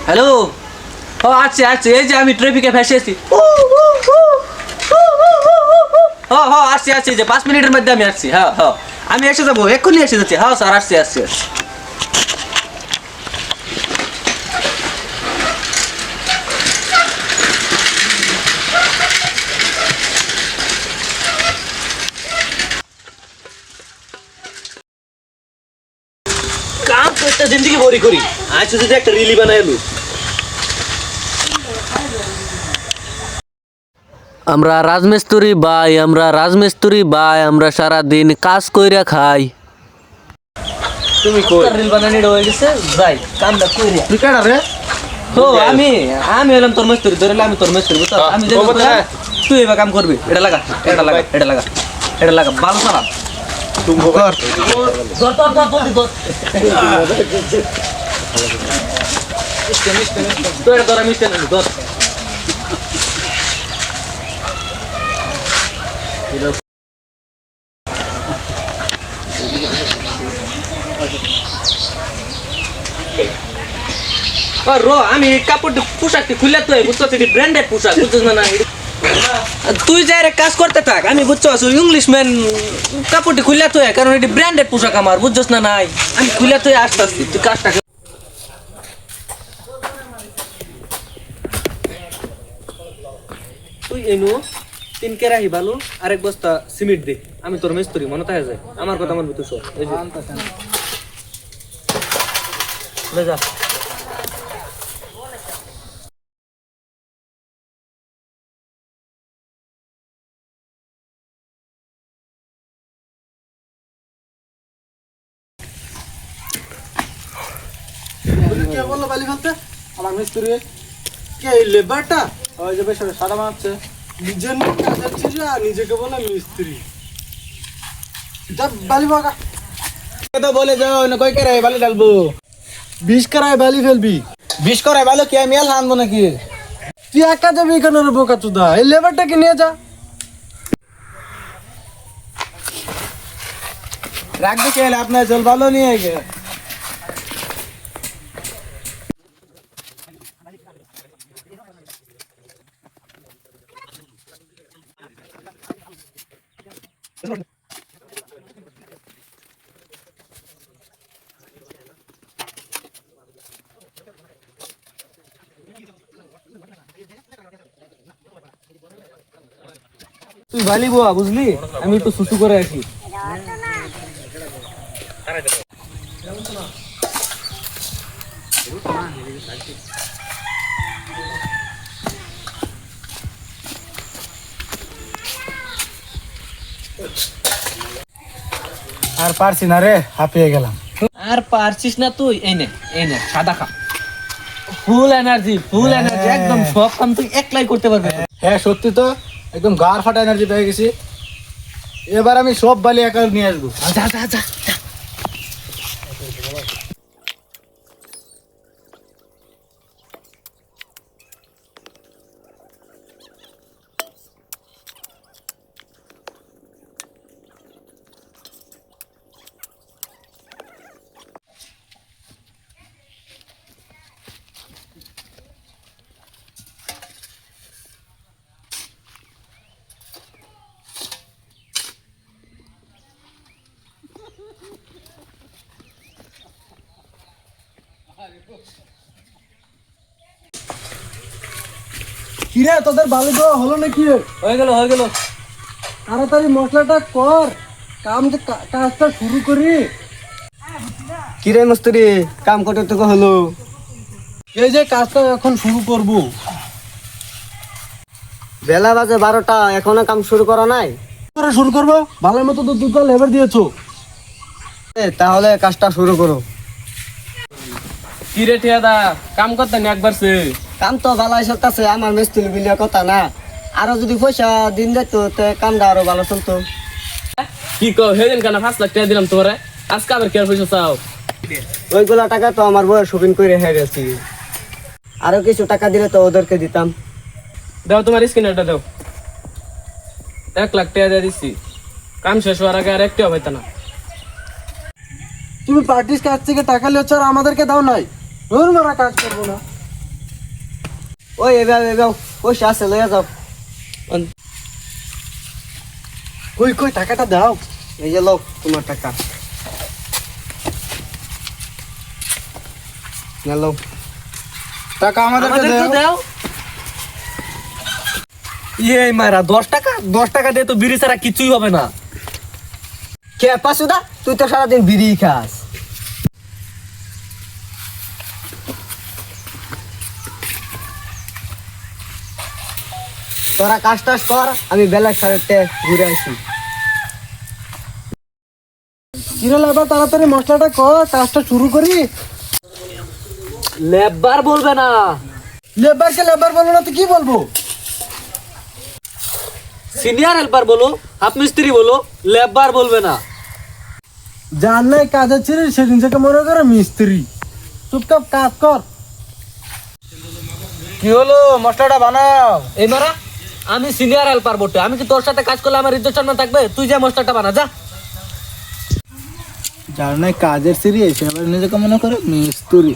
Hello. ও আচ্ছা আচ্ছা, এই যে আমি ট্রাফিকে ফেসে আছি। আসছি আসছি, যে 5 মিনিটের মধ্যে আমি আসছি। হ্যাঁ হ্যাঁ, আমি এসে যাবো, এক্ষুনি এসে যাচ্ছি। হ্যাঁ স্যার, আসছি আসছি। কাম তো একটা জিন্দগি ভরি করি, আজ যদি একটা রিলি বানাই এলু। আমরা রাজমিস্ত্রি ভাই, আমরা সারা দিন কাজ কইরা খাই। তুমি কই রিল বানানি হয়ে গেছে, যাই কামটা কইরা। তুই কেডা রে? ও আমি হলাম তোর মিস্ত্রি, ধরলে আমি তোর মিস্ত্রি, বুঝছ? আমি যে তুই এবার কাম করবি, এটা লাগা এটা লাগা এটা লাগা এটা লাগা, ভালো সালাম। তুমি কর। ধর ধর ধর জলদি ধর। তুই এটা ধর, আমি স্ট্যান্ড আনি, ধর। রো আমি কাপড় পোশাকটি খুলে তো বুঝছো, ব্র্যান্ডেড পোশাক, বুঝছিস না? তুই যাই কাজ করতে থাক, আমি বুঝছো ইংলিশ ম্যান কাপড়টি খুলে তো, কারণ এটি ব্র্যান্ডেড পোশাক আমার, বুঝছস না? নাই আমি খুলে তো আসতে আসছি, তুই কাজটা তুই এনু 3 কেরাহি বালু আর 1 বস্তা সিমেন্ট দে, আমি তোর মিস্ত্রি, মনে থাকে যায় আমার কথা, আমার ভিতর সব এই যে যা। কে বললো বালি ফেলতে? আমার মিস্ত্রি। কে এই লেবারটা? ওই যে বেশ সাদা মারছে। নিজের কাজের ছিল আর নিজেকে বলে মিস্ত্রি। যা বালি বাগা। তো বলে যাও না, কই করে বালি ডালবো? 20 কারায় বালি ফেলবি। 20 করে বালো কি আমি এল আনবো নাকি? তুই একা যাবি কেন রে বোকা চোদা? এই লেবারটাকে নিয়ে যা। রাখবে কে? আপনার জল ভালো নিয়ে গে। তুই বালি বোয়া, বুঝলি? আমি তো সুসু করে আসি। আর পারছি না রে, হাঁপিয়ে গেলাম। আর পারছিস না তুই? এই নে সাদা খা, ফুল এনার্জি একদম, সব কাম তুই একলাই করতে পারবি। হ্যাঁ সত্যি তো, একদম গার ফাটা এনার্জি পেয়ে গেছি। এবার আমি সব বালি একা নিয়ে আসবো। যা যা যা। কিরে তোদের বালি দেওয়া হলো নাকি? হয়ে গেল। তাড়াতাড়ি মশলাটা কর, কাজটা শুরু করি। কিরে মিস্ত্রি, কাম করতে তো হলো? এই যে কাজটা এখন শুরু করব। বেলা বাজে 12টা, এখনো কাম শুরু করা নাই? শুরু করবো, ভালোর মতো তো দুটো লেবার দিয়েছো। তাহলে কাজটা শুরু করো। কি রে ঠিয়াদা, কাম করতে নি একবার সে? কাম তো ভালো চলতেছে, আমার মিস্ত্রি বিলিয়া কথা না। আরো যদি পয়সা দিন যেত কামটা আরো ভালো চলতো। কি কও, হেদিন কেন 5 লাখ টাকা দিলাম তোরে, আজকে আবার কি আর পয়সা চাও? ওইগুলা টাকা তো আমার বউয়ের শপিং করে হয়ে গেছি, আরো কিছু টাকা দিলে তো ওদেরকে দিতাম। দাও তোমার স্ক্যানারটা দাও। 1 লাখ টাকা দিয়ে দিচ্ছি, কাম শেষ হওয়ার আগে আর একটাও হইতো না। তুমি পার্টির কাছ থেকে টাকা লিয়েছ আর আমাদেরকে দাও নাই? ওর মারা কাজ করবো না। ওই এবার পয়সা আছে লইয়া যাও। কই কই টাকাটা দাও। এই যে লোক তোমার টাকা গেলো। টাকা আমাদেরকে দাও। দাও ইয়ে মারা 10 টাকা দিয়ে তো বিড়ি ছাড়া কিছুই হবে না। কে পাসুদা তুই তো সারাদিন বিড়ি খাস। তোরা কাজ টাজ কর, আমি বেলা খাড়তে ঘুরে আসি। কিরে লেবার তাড়াতাড়ি মশলাটা কর, কাজটা শুরু করি। লেবার বলবে না, লেবারকে লেবার বলো না তো কি বলবো? সিনিয়র হেল্পার বলো, হাফ মিস্ত্রি বলো, লেবার বলবে না। যার নাই কাজের ছিল সেদিন থেকে মনে করে মিস্ত্রি। চুপচাপ কাজ কর। কি হলো, মশলাটা বানাও। এই মারা আমি সিনিয়র হেল্পার বটে, আমি কি তোর সাথে কাজ করলে আমার ইজ্জত সম্মান থাকবে? তুই যা মশলাটা বানা যা। যার নাই কাজের সিরিয়াস, এবার নিজেকে মনে করে মিস্ত্রি।